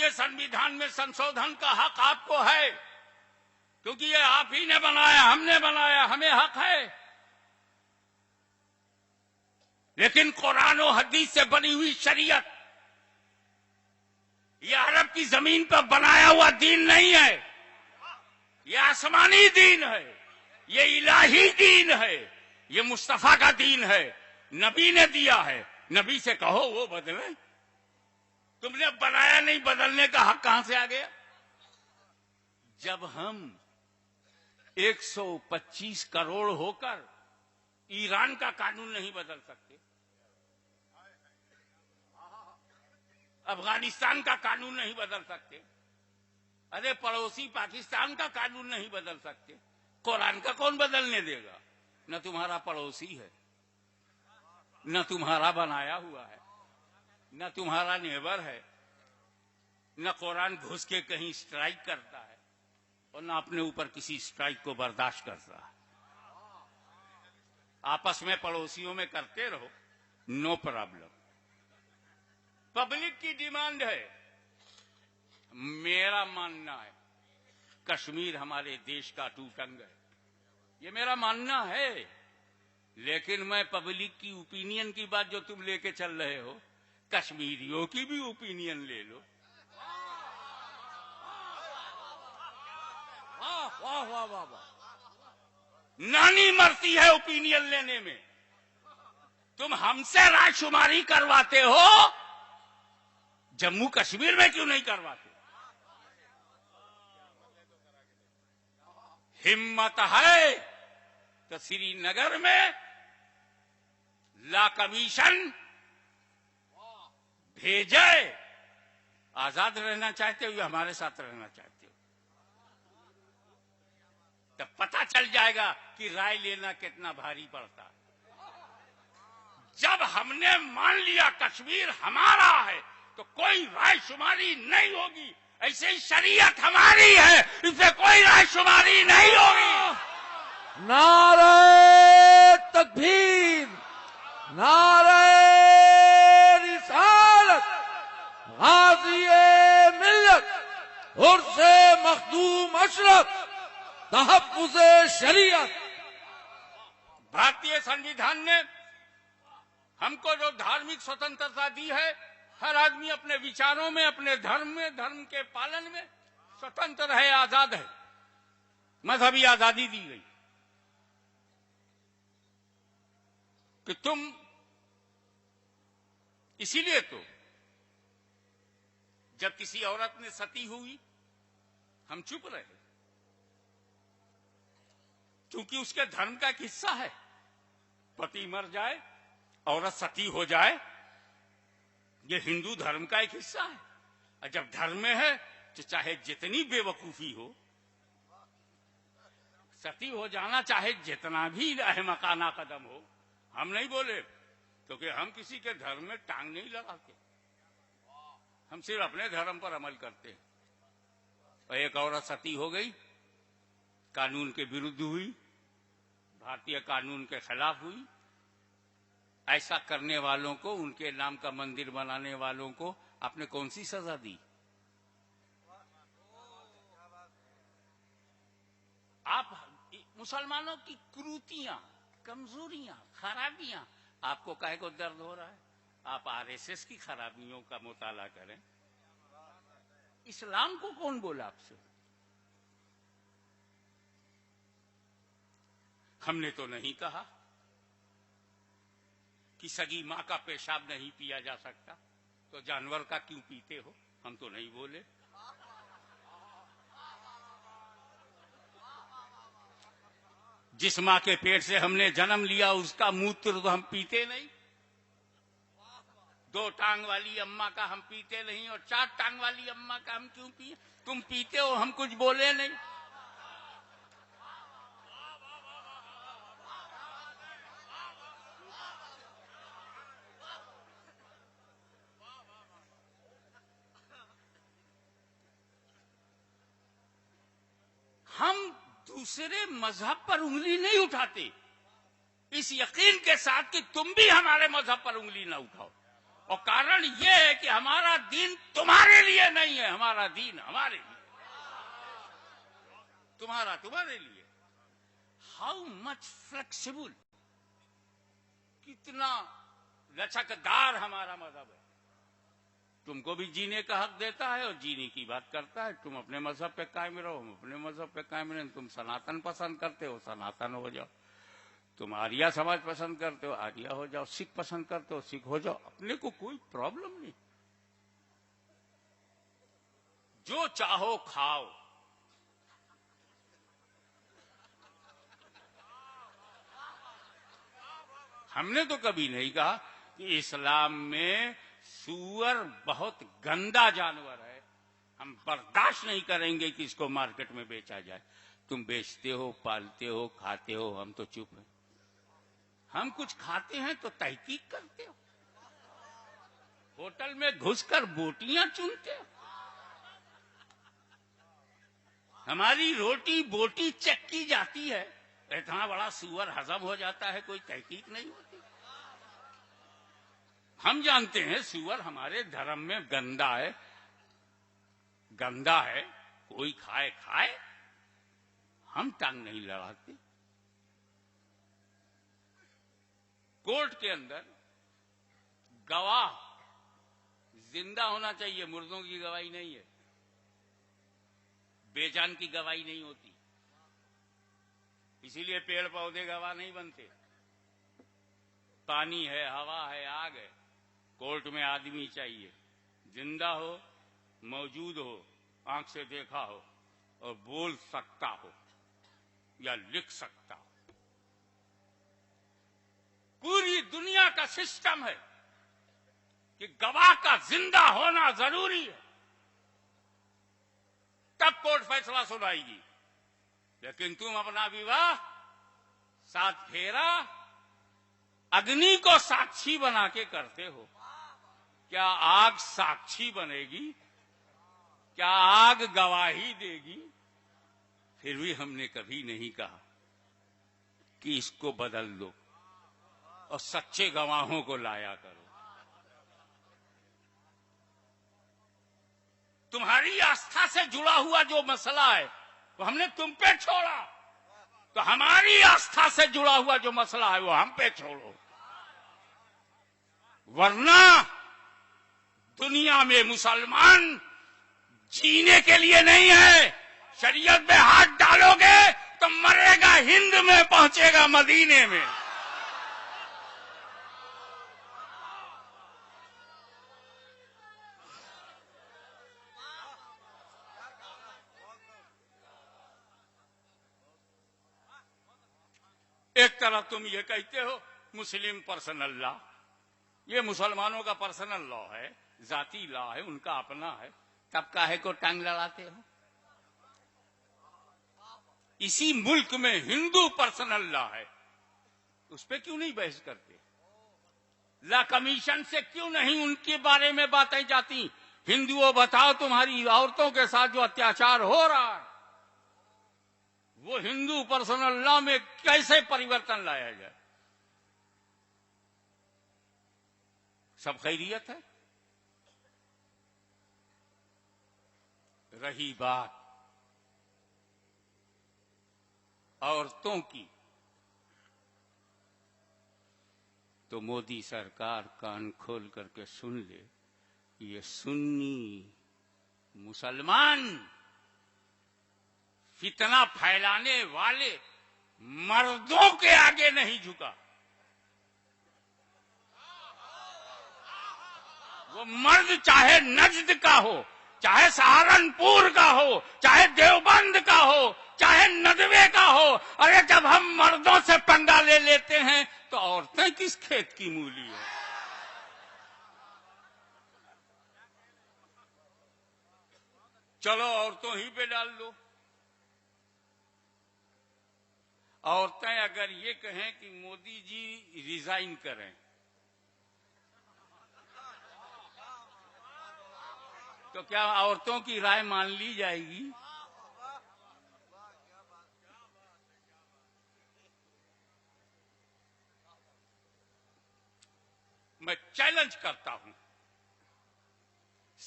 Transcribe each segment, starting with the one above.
भारतीय संविधान में संशोधन का हक आपको है, क्योंकि ये आप ही ने बनाया, हमने बनाया, हमें हक है। लेकिन कुरान और हदीस से बनी हुई शरीयत ये अरब की जमीन पर बनाया हुआ दीन नहीं है, ये आसमानी दीन है, ये इलाही दीन है, ये मुस्तफा का दीन है, नबी ने दिया है। नबी से कहो वो बदले, तुमने बनाया नहीं, बदलने का हक कहां से आ गया? जब हम 125 करोड़ होकर ईरान का कानून नहीं बदल सकते, अफगानिस्तान का कानून नहीं बदल सकते, अरे पड़ोसी पाकिस्तान का कानून नहीं बदल सकते, कुरान का कौन बदलने देगा? न तुम्हारा पड़ोसी है, न तुम्हारा बनाया हुआ है, न तुम्हारा नेबर है, न कुरान घुस के कहीं स्ट्राइक करता है और न अपने ऊपर किसी स्ट्राइक को बर्दाश्त करता है। आपस में पड़ोसियों में करते रहो, नो प्रॉब्लम। पब्लिक की डिमांड है, मेरा मानना है कश्मीर हमारे देश का अटूट अंग है, ये मेरा मानना है। लेकिन मैं पब्लिक की ओपिनियन की बात जो तुम लेके चल रहे हो, कश्मीरियों की भी ओपिनियन ले लो। वाह वाह वाह वाह वाह, नानी मरती है ओपिनियन लेने में। तुम हमसे रायशुमारी करवाते हो, जम्मू कश्मीर में क्यों नहीं करवाते? हिम्मत है तो श्रीनगर में ला कमीशन भेजे। आजाद रहना चाहते हो या हमारे साथ रहना चाहते हो? तब पता चल जाएगा कि राय लेना कितना भारी पड़ता है। जब हमने मान लिया कश्मीर हमारा है तो कोई रायशुमारी नहीं होगी। ऐसे ही शरीयत हमारी है, इससे कोई रायशुमारी नहीं होगी। नारे तकबीर, नारे रिसालत, गाज़ी मिल्लत उर्से मखदूम अशरफ, तहफ़्फ़ुज़े शरीयत। भारतीय संविधान ने हमको जो धार्मिक स्वतंत्रता दी है, हर आदमी अपने विचारों में, अपने धर्म में, धर्म के पालन में स्वतंत्र है, आजाद है। मजहबी आजादी दी गई कि तुम, इसीलिए तो जब किसी औरत ने सती हुई हम चुप रहे, क्योंकि उसके धर्म का एक हिस्सा है। पति मर जाए, औरत सती हो जाए, ये हिंदू धर्म का एक हिस्सा है। और जब धर्म में है तो चाहे जितनी बेवकूफी हो, सती हो जाना चाहे जितना भी अहमकाना कदम हो, हम नहीं बोले, क्योंकि हम किसी के धर्म में टांग नहीं लगाते, हम सिर्फ अपने धर्म पर अमल करते हैं। और एक औरत सती हो गई, कानून के विरुद्ध हुई, भारतीय कानून के खिलाफ हुई। ऐसा करने वालों को, उनके नाम का मंदिर बनाने वालों को आपने कौन सी सजा दी? आप मुसलमानों की क्रूतियां, कमजोरियां, खराबियां, आपको काहे को दर्द हो रहा है? आप आरएसएस की खराबियों का मुताला करें। इस्लाम को कौन बोला आपसे? हमने तो नहीं कहा कि सगी मां का पेशाब नहीं पिया जा सकता, तो जानवर का क्यों पीते हो? हम तो नहीं बोले। जिस मां के पेट से हमने जन्म लिया उसका मूत्र तो हम पीते नहीं। 2 टांग वाली अम्मा का हम पीते नहीं, और 4 टांग वाली अम्मा का हम क्यों पिए? तुम पीते हो, हम कुछ बोले नहीं। हम दूसरे मजहब पर उंगली नहीं उठाते, इस यकीन के साथ कि तुम भी हमारे मजहब पर उंगली ना उठाओ। और कारण यह है कि हमारा दीन तुम्हारे लिए नहीं है, हमारा दीन हमारे लिए, तुम्हारा तुम्हारे लिए। हाउ मच फ्लेक्सिबल, कितना लचकदार हमारा मजहब है। तुमको भी जीने का हक देता है और जीने की बात करता है। तुम अपने मजहब पे कायम रहो, हम अपने मजहब पे कायम रहें। तुम सनातन पसंद करते हो, सनातन हो जाओ। तुम आर्या समाज पसंद करते हो, आर्या हो जाओ। सिख पसंद करते हो, सिख हो जाओ। अपने को कोई प्रॉब्लम नहीं, जो चाहो खाओ। हमने तो कभी नहीं कहा कि इस्लाम में सूअर बहुत गंदा जानवर है, हम बर्दाश्त नहीं करेंगे कि इसको मार्केट में बेचा जाए। तुम बेचते हो, पालते हो, खाते हो, हम तो चुप हैं। हम कुछ खाते हैं तो तहकीक करते हो, होटल में घुसकर बोटियां चुनते हो। हमारी रोटी बोटी चेक की जाती है, इतना बड़ा सूअर हजम हो जाता है, कोई तहकीक नहीं होती। हम जानते हैं सूअर हमारे धर्म में गंदा है, गंदा है, कोई खाए खाए, हम टांग नहीं लड़ाते। कोर्ट के अंदर गवाह जिंदा होना चाहिए, मुर्दों की गवाही नहीं है, बेजान की गवाही नहीं होती। इसीलिए पेड़ पौधे गवाह नहीं बनते। पानी है, हवा है, आग है, कोर्ट में आदमी चाहिए, जिंदा हो, मौजूद हो, आंख से देखा हो और बोल सकता हो या लिख सकता हो। पूरी दुनिया का सिस्टम है कि गवाह का जिंदा होना जरूरी है, तब कोर्ट फैसला सुनाएगी। लेकिन तुम अपना विवाह 7 फेरा अग्नि को साक्षी बना के करते हो। क्या आग साक्षी बनेगी? क्या आग गवाही देगी? फिर भी हमने कभी नहीं कहा कि इसको बदल दो और सच्चे गवाहों को लाया करो। तुम्हारी आस्था से जुड़ा हुआ जो मसला है वो हमने तुम पे छोड़ा, तो हमारी आस्था से जुड़ा हुआ जो मसला है वो हम पे छोड़ो। वरना दुनिया में मुसलमान जीने के लिए नहीं है। शरीयत में हाथ डालोगे तो मरेगा हिंद में, पहुंचेगा मदीने में। एक तरफ तुम ये कहते हो मुस्लिम पर्सनल लॉ, ये मुसलमानों का पर्सनल लॉ है, जाती लॉ है, उनका अपना है, तब काहे को टांग लड़ाते हो? इसी मुल्क में हिंदू पर्सनल लॉ है, उस पर क्यों नहीं बहस करते? लॉ कमीशन से क्यों नहीं उनके बारे में बातें जाती? हिंदुओं बताओ, तुम्हारी औरतों के साथ जो अत्याचार हो रहा है वो हिंदू पर्सनल लॉ में कैसे परिवर्तन लाया जाए? सब खैरियत है। रही बात औरतों की, तो मोदी सरकार कान खोल करके सुन ले, ये सुन्नी मुसलमान फितना फैलाने वाले मर्दों के आगे नहीं झुका। वो मर्द चाहे नजद का हो, चाहे सहारनपुर का हो, चाहे देवबंद का हो, चाहे नदवे का हो। अरे जब हम मर्दों से पंगा ले लेते हैं तो औरतें किस खेत की मूली है? चलो औरतों ही पे डाल दो। औरतें अगर ये कहें कि मोदी जी रिजाइन करें तो क्या औरतों की राय मान ली जाएगी? मैं चैलेंज करता हूं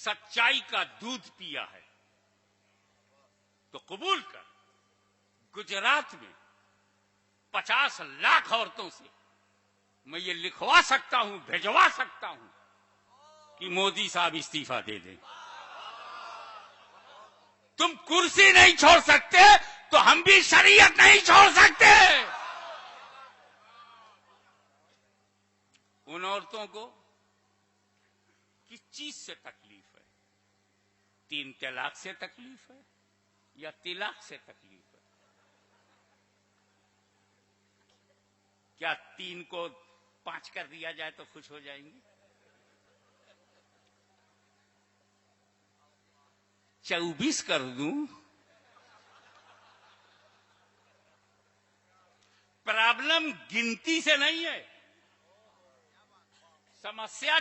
सच्चाई का दूध पिया है तो कबूल कर। गुजरात में 50 लाख औरतों से मैं ये लिखवा सकता हूं, भिजवा सकता हूं कि मोदी साहब इस्तीफा दे दें। तुम कुर्सी नहीं छोड़ सकते तो हम भी शरीयत नहीं छोड़ सकते। उन औरतों को किस चीज से तकलीफ है? 3 तलाक से तकलीफ है या तिलाक से तकलीफ है? क्या 3 को 5 कर दिया जाए तो खुश हो जाएंगे? 24 कर दूं? प्रॉब्लम गिनती से नहीं है, समस्या